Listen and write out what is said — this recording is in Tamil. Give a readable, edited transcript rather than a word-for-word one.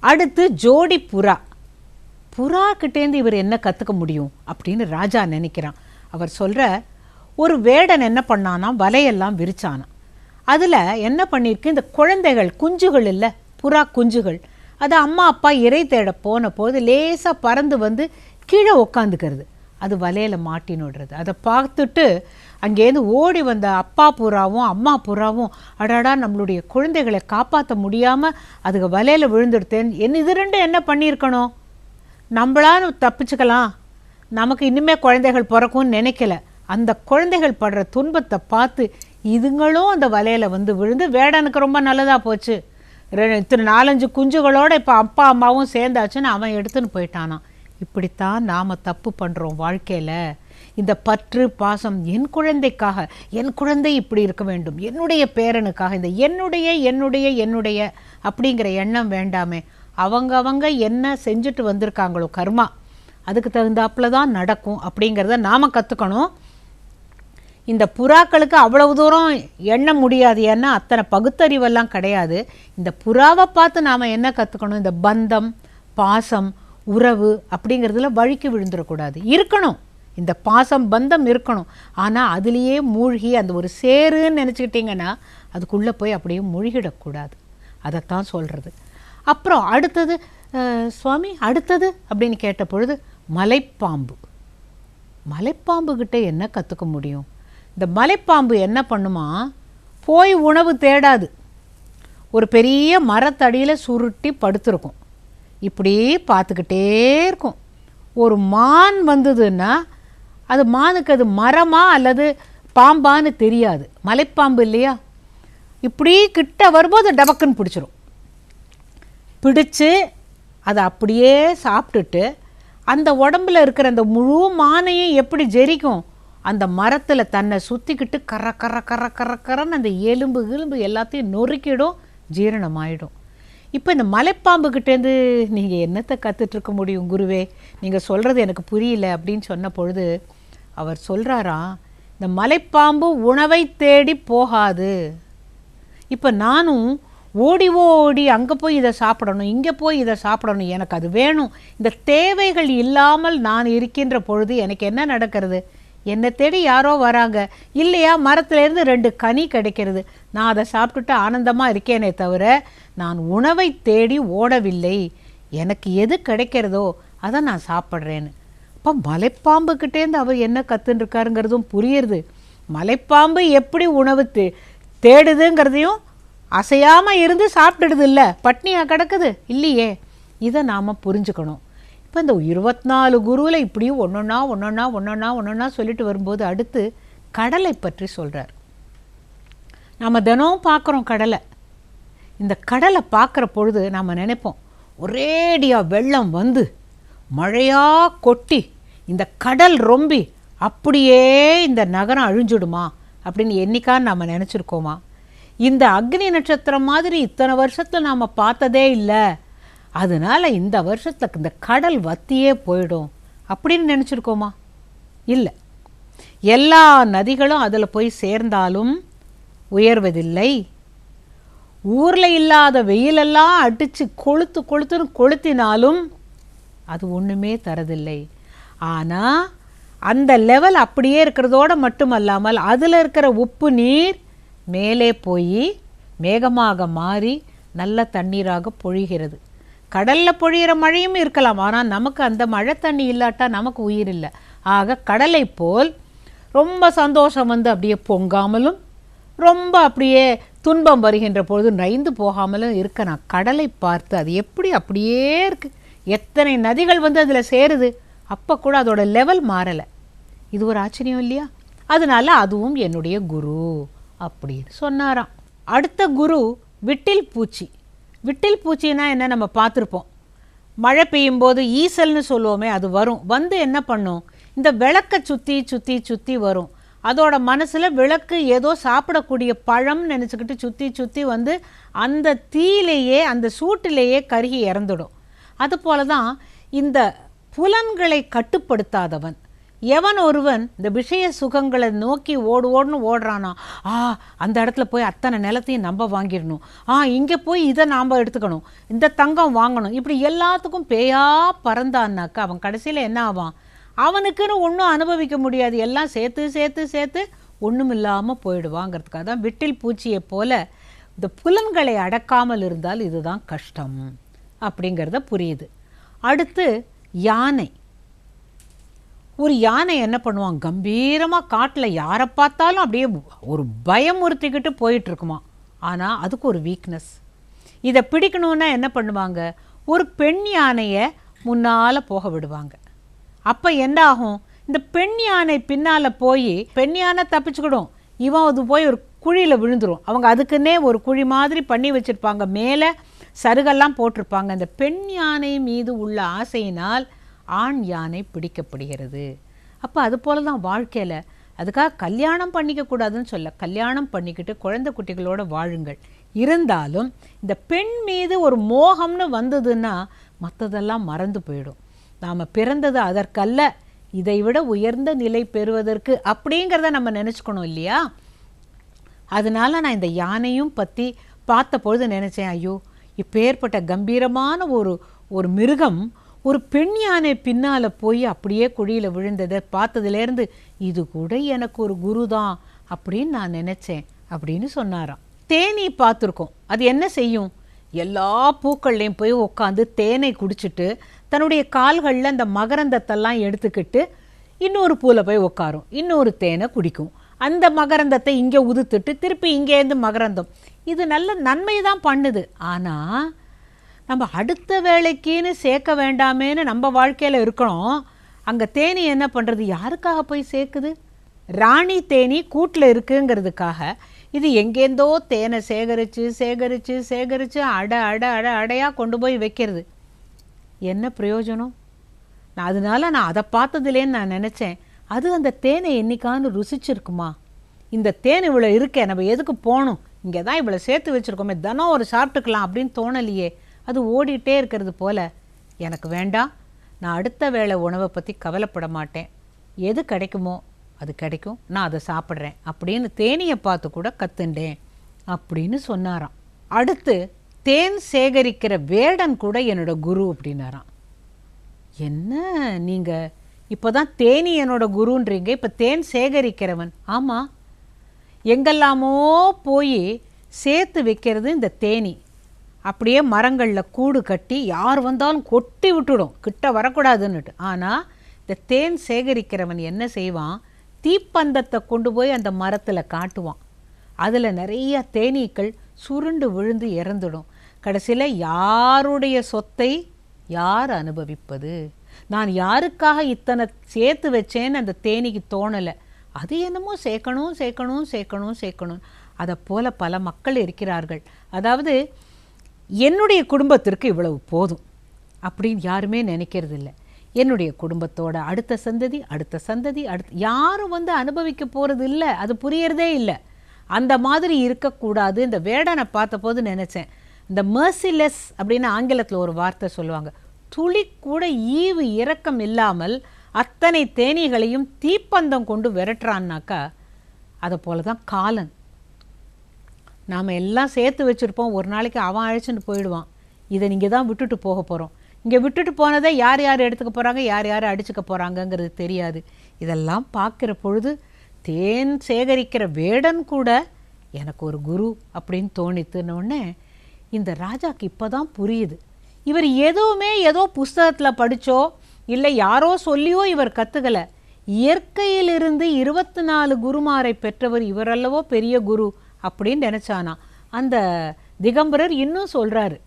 அடுத்து ஜோடி புறா. புறா கிட்டேருந்து இவர் என்ன கற்றுக்க முடியும் அப்படின்னு ராஜா நினைக்கிறான். அவர் சொல்கிற, ஒரு வேடன் என்ன பண்ணானா, வலையெல்லாம் விரிச்சானா. அதில் என்ன பண்ணியிருக்கு, இந்த குழந்தைகள் குஞ்சுகள் இல்லை, புறா குஞ்சுகள், அது அம்மா அப்பா இறை தேட போன போது லேசாக பறந்து வந்து கீழே உக்காந்துக்கிறது. அது வலையில் மாட்டினுடுறது. அதை பார்த்துட்டு அங்கேருந்து ஓடி வந்த அப்பா புறாவும் அம்மா புறாவும், அடாடா நம்மளுடைய குழந்தைகளை காப்பாற்ற முடியாமல் அதுக்கு வலையில் விழுந்துடுத்தேன், இது ரெண்டும் என்ன பண்ணியிருக்கணும், நம்மளாலும் தப்பிச்சுக்கலாம், நமக்கு இன்னுமே குழந்தைகள் பிறக்கும்னு நினைக்கல. அந்த குழந்தைகள் படுற துன்பத்தை பார்த்து இதுங்களும் அந்த வலையில் வந்து விழுந்து, வேடனுக்கு ரொம்ப நல்லதாக போச்சு, இத்தனை 4-5 குஞ்சுகளோடு இப்போ அப்பா அம்மாவும் சேர்ந்தாச்சுன்னு அவன் எடுத்துன்னு போயிட்டானான். இப்படித்தான் நாம் தப்பு பண்ணுறோம் வாழ்க்கையில். இந்த பற்று பாசம், என் குழந்தைக்காக, என் குழந்தை இப்படி இருக்க வேண்டும், என்னுடைய பேரனுக்காக, இந்த என்னுடைய என்னுடைய என்னுடைய அப்படிங்கிற எண்ணம் வேண்டாமே. அவங்க என்ன செஞ்சுட்டு வந்திருக்காங்களோ கர்மா, அதுக்கு தகுந்தாப்புல தான் நடக்கும் அப்படிங்கிறத நாம் கற்றுக்கணும். இந்த புறாக்களுக்கு அவ்வளவு தூரம் எண்ண முடியாது, ஏன்னா அத்தனை பகுத்தறிவெல்லாம் கிடையாது. இந்த புறாவை பார்த்து நாம் என்ன கற்றுக்கணும், இந்த பந்தம் பாசம் உறவு அப்படிங்கிறதுல வழுக்கி விழுந்துடக்கூடாது. இருக்கணும், இந்த பாசம் பந்தம் இருக்கணும், ஆனால் அதுலேயே மூழ்கி அந்த ஒரு சேருன்னு நினச்சிக்கிட்டிங்கன்னா அதுக்குள்ளே போய் அப்படியே மூழ்கிடக்கூடாது. அதைத்தான் சொல்கிறது. அப்புறம் அடுத்தது சுவாமி அடுத்தது அப்படின்னு கேட்ட பொழுது, மலைப்பாம்பு. மலைப்பாம்புக்கிட்ட என்ன கற்றுக்க முடியும்? இந்த மலைப்பாம்பு என்ன பண்ணுமா, போய் உணவு தேடாது, ஒரு பெரிய மரத்தடியில் சுருட்டி படுத்துருக்கும், இப்படி பார்த்துக்கிட்டே இருக்கும். ஒரு மான் வந்ததுன்னா அது மானுக்கு அது மரமா அல்லது பாம்பான்னு தெரியாது, மலைப்பாம்பு இல்லையா. இப்படி கிட்ட வரும்போது டபக்குன்னு பிடிச்சிரும். பிடிச்சு அதை அப்படியே சாப்பிட்டுட்டு அந்த உடம்புல இருக்கிற அந்த முழு மானையும் எப்படி ஜெரிக்கும், அந்த மரத்தில் தன்னை சுற்றிக்கிட்டு கர கர கர கர கரன்னு அந்த எலும்பு எல்லாத்தையும் நொறுக்கிடும், ஜீரணமாயிடும். இப்போ இந்த மலைப்பாம்புக்கிட்டேருந்து நீங்கள் என்னத்தை கற்றுட்ருக்க முடியும் குருவே, நீங்கள் சொல்கிறது எனக்கு புரியல அப்படின்னு சொன்ன பொழுது அவர் சொல்கிறாராம், இந்த மலைப்பாம்பு உணவை தேடி போகாது. இப்போ நானும் ஓடி ஓடி அங்கே போய் இதை சாப்பிடணும், இங்கே போய் இதை சாப்பிடணும், எனக்கு அது வேணும், இந்த தேவைகள் இல்லாமல் நான் இருக்கின்ற பொழுது எனக்கு என்ன நடக்கிறது, என்னை தேடி யாரோ வராங்க இல்லையா, மரத்துலேருந்து 2 கனி கிடைக்கிறது, நான் அதை சாப்பிட்டுட்டு ஆனந்தமாக இருக்கேனே தவிர நான் உணவை தேடி ஓடவில்லை, எனக்கு எது கிடைக்கிறதோ அதை நான் சாப்பிட்றேன்னு. அப்போ மலைப்பாம்புக்கிட்டேருந்து அவர் என்ன கற்றுருக்காருங்கிறதும் புரியுறது. மலைப்பாம்பு எப்படி உணவு தேடுதுங்கிறதையும் அசையாமல் இருந்து சாப்பிட்டுடுது இல்லை, பட்னியாக கிடக்குது இல்லையே. இதை நாம் புரிஞ்சுக்கணும். இப்போ இந்த 24 குருவில் இப்படியும் ஒன்றொன்னா சொல்லிட்டு வரும்போது அடுத்து கடலை பற்றி சொல்கிறார். நாம் தினம் பார்க்குறோம் கடலை. இந்த கடலை பார்க்குற பொழுது நாம் நினைப்போம், ஒரேடியாக வெள்ளம் வந்து மழையாக கொட்டி இந்த கடல் ரொம்பி அப்படியே இந்த நகரம் அழிஞ்சுடுமா அப்படின்னு என்னைக்கான்னு நாம் நினச்சிருக்கோமா? இந்த அக்னி நட்சத்திரம் மாதிரி இத்தனை வருஷத்தில் நாம் பார்த்ததே இல்லை, அதனால் இந்த வருஷத்தில் இந்த கடல் வத்தியே போயிடும் அப்படின்னு நினச்சிருக்கோமா? இல்லை. எல்லா நதிகளும் அதில் போய் சேர்ந்தாலும் உயர்வதில்லை. ஊரில் இல்லாத வெயிலெல்லாம் அடித்து கொளுத்துன்னு கொளுத்தினாலும் அது ஒன்றுமே தரதில்லை. ஆனால் அந்த லெவல் அப்படியே இருக்கிறதோடு மட்டுமல்லாமல் அதில் இருக்கிற உப்பு நீர் மேலே போய் மேகமாக மாறி நல்ல தண்ணீராக பொழிகிறது. கடலில் பொழிகிற மழையும் இருக்கலாம், ஆனால் நமக்கு அந்த மழை தண்ணி இல்லாட்டா நமக்கு உயிர் இல்லை. ஆக கடலை போல் ரொம்ப சந்தோஷம் வந்து அப்படியே பொங்காமலும் ரொம்ப அப்படியே துன்பம் வருகின்ற பொழுது நைந்து போகாமலும் இருக்க நான் கடலை பார்த்து அது எப்படி அப்படியே இருக்குது, எத்தனை நதிகள் வந்து அதில் சேருது, அப்போ கூட அதோட லெவல் மாறலை. இது ஒரு ஆச்சரியம் இல்லையா? அதனால அதுவும் என்னுடைய குரு அப்படின்னு சொன்னாராம். அடுத்த குரு விட்டில் பூச்சி. விட்டில் பூச்சின்னா என்ன நம்ம பார்த்துருப்போம், மழை பெய்யும் போது ஈசல்னு சொல்லுவோமே, அது வரும், வந்து என்ன பண்ணும், இந்த விளக்கை சுற்றி சுற்றி சுற்றி வரும். அதோட மனசில் விளக்கு ஏதோ சாப்பிடக்கூடிய பழம் நினச்சிக்கிட்டு சுற்றி சுற்றி வந்து அந்த தீயிலேயே அந்த சூட்டிலேயே கருகி இறந்துடும். அதுபோல தான் இந்த புலன்களை கட்டுப்படுத்தாதவன், எவன் ஒருவன் இந்த விஷய சுகங்களை நோக்கி ஓடுன்னு ஓடுறானா, அந்த இடத்துல போய் அத்தனை நிலத்தையும் நம்ம வாங்கிடணும், இங்கே போய் இதை நாம் எடுத்துக்கணும், இந்த தங்கம் வாங்கணும், இப்படி எல்லாத்துக்கும் பேயா பறந்தான்னாக்கா அவன் கடைசியில் என்ன ஆவான்? அவனுக்குன்னு ஒன்றும் அனுபவிக்க முடியாது, எல்லாம் சேர்த்து சேர்த்து சேர்த்து ஒன்றும் இல்லாமல் போயிடுவாங்கிறதுக்காக தான் விட்டில் பூச்சியை போல இந்த புலன்களை அடக்காமல் இருந்தால் இதுதான் கஷ்டம் அப்படிங்கிறத புரியுது. அடுத்து யானை. ஒரு யானை என்ன பண்ணுவான், கம்பீரமாக காட்டில் யாரை பார்த்தாலும் அப்படியே ஒரு பயமுறுத்திக்கிட்டு போயிட்டுருக்குமா. ஆனால் அதுக்கு ஒரு வீக்னஸ். இதை பிடிக்கணுன்னா என்ன பண்ணுவாங்க, ஒரு பெண் யானையை முன்னால் போக விடுவாங்க. அப்போ என்ன ஆகும், இந்த பெண் யானை பின்னால் போய் பெண் யானை தப்பிச்சுக்கிடும், இவன் அது போய் ஒரு குழியில் விழுந்துடும். அவங்க அதுக்குன்னே ஒரு குழி மாதிரி பண்ணி வச்சுருப்பாங்க, மேலே சருகெல்லாம் போட்டிருப்பாங்க. அந்த பெண் யானை மீது உள்ள ஆசையினால் ஆண் யானை பிடிக்கப்படுகிறது. அப்போ அது போல தான் வாழ்க்கையில். அதுக்காக கல்யாணம் பண்ணிக்கக்கூடாதுன்னு சொல்ல, கல்யாணம் பண்ணிக்கிட்டு குழந்தை குட்டிகளோடு வாழுங்கள். இருந்தாலும் இந்த பெண் மீது ஒரு மோகம்னு வந்ததுன்னா மற்றதெல்லாம் மறந்து போயிடும். நாம் பிறந்தது அதற்கல்ல, இதை விட உயர்ந்த நிலை பெறுவதற்கு அப்படிங்கிறத நம்ம நினச்சிக்கணும் இல்லையா? அதனால நான் இந்த யானையும் பற்றி பார்த்த பொழுது நினச்சேன், ஐயோ இப்பேற்பட்ட கம்பீரமான ஒரு மிருகம் ஒரு பெண் யானை பின்னால் போய் அப்படியே குழியில் விழுந்ததை பார்த்ததுலேருந்து இது கூட எனக்கு ஒரு குரு தான் அப்படின்னு நான் நினச்சேன் அப்படின்னு சொன்னாராம். தேனீ பார்த்துருக்கோம், அது என்ன செய்யும், எல்லா பூக்கள்லையும் போய் உட்காந்து தேனை குடிச்சிட்டு தன்னுடைய கால்களில் அந்த மகரந்தத்தெல்லாம் எடுத்துக்கிட்டு இன்னொரு பூவில் போய் உட்காரும், இன்னொரு தேனை குடிக்கும், அந்த மகரந்தத்தை இங்கே உதுத்துட்டு திருப்பி இங்கேருந்து மகரந்தம். இது நல்ல நன்மை தான் பண்ணுது. ஆனால் நம்ம அடுத்த வேலைக்குன்னு சேர்க்க வேண்டாமேன்னு நம்ம வாழ்க்கையில் இருக்கணும். அங்கே தேனி என்ன பண்ணுறது, யாருக்காக போய் சேர்க்குது? ராணி தேனி கூட்டில் இருக்குங்கிறதுக்காக இது எங்கேருந்தோ தேனை சேகரித்து சேகரித்து சேகரித்து அடையாக கொண்டு போய் வைக்கிறது. என்ன பிரயோஜனம்? அதனால நான் அதை பார்த்ததுலேன்னு நான் நினச்சேன், அது அந்த தேனை என்னைக்கான்னு ருசிச்சிருக்குமா? இந்த தேன் இவ்வளோ இருக்கே, நம்ம எதுக்கு போகணும், இங்கே தான் இவ்வளோ சேர்த்து வச்சுருக்கோமே, தினம் ஒரு சாப்பிட்டுக்கலாம் அப்படின்னு தோணலையே. அது ஓடிட்டே இருக்கிறது போல். எனக்கு வேண்டாம், நான் அடுத்த வேளை உணவை பற்றி கவலைப்பட மாட்டேன், எது கிடைக்குமோ அது கிடைக்கும், நான் அதை சாப்பிட்றேன் அப்படின்னு தேனியை பார்த்து கூட கற்றுண்டேன் அப்படின்னு சொன்னாராம். அடுத்து தேன் சேகரிக்கிற வேடன் கூட என்னோட குரு அப்படின்னாராம். என்ன நீங்கள் இப்போ தான் தேனி என்னோட குருன்றீங்க, இப்போ தேன் சேகரிக்கிறவன்? ஆமாம், எங்கெல்லாமோ போய் சேர்த்து வைக்கிறது இந்த தேனி. அப்படியே மரங்களில் கூடு கட்டி யார் வந்தாலும் கொட்டி விட்டுடும், கிட்ட வரக்கூடாதுன்னுட்டு. ஆனால் இந்த தேன் சேகரிக்கிறவன் என்ன செய்வான், தீப்பந்தத்தை கொண்டு போய் அந்த மரத்தில் காட்டுவான். அதில் நிறைய தேனீக்கள் சுருண்டு விழுந்து இறந்துடும். கடைசியில் யாருடைய சொத்தை யார் அனுபவிப்பது? நான் யாருக்காக இத்தனை சேர்த்து வச்சேன்னு அந்த தேனிக்கு தோணலை. அது என்னமோ சேர்க்கணும் சேர்க்கணும் சேர்க்கணும் சேர்க்கணும். அதை போல் பல மக்கள் இருக்கிறார்கள். அதாவது என்னுடைய குடும்பத்திற்கு இவ்வளவு போதும் அப்படின்னு யாருமே நினைக்கிறது இல்லை. என்னுடைய குடும்பத்தோட அடுத்த சந்ததி அடுத்த சந்ததி யாரும் வந்து அனுபவிக்க போகிறது இல்லை, அது புரியறதே இல்லை. அந்த மாதிரி இருக்கக்கூடாது. இந்த வேடனை பார்த்தபோது நினச்சேன், இந்த மர்சிலெஸ் அப்படின்னு ஆங்கிலத்தில் ஒரு வார்த்தை சொல்லுவாங்க. துளி கூட ஈவு இரக்கம் இல்லாமல் அத்தனை தேனீகளையும் தீப்பந்தம் கொண்டு விரட்டுறான்னாக்கா அதை போல தான் காலன். நாம் எல்லாம் சேர்த்து வச்சுருப்போம், ஒரு நாளைக்கு அவன் அழைச்சிட்டு போயிடுவான். இதை நீங்கள் தான் விட்டுட்டு போக போகிறோம். இங்கே விட்டுட்டு போனதை யார் யார் எடுத்துக்க போகிறாங்க, யார் யார் அடிச்சுக்க போகிறாங்கங்கிறது தெரியாது. இதெல்லாம் பார்க்குற பொழுது தேன் சேகரிக்கிற வேடன் கூட எனக்கு ஒரு குரு அப்படின்னு தோணித்துன்னொடனே இந்த ராஜாக்கு இப்போ தான் புரியுது, இவர் எதுவுமே ஏதோ புஸ்தகத்தில் படித்தோ இல்லை யாரோ சொல்லியோ இவர் கற்றுக்கலை. இயற்கையிலிருந்து 24 குருமாரை பெற்றவர் இவரல்லவோ பெரிய குரு அப்படின்னு நினச்சானா. அந்த திகம்பரர் இன்னும் சொல்கிறாரு.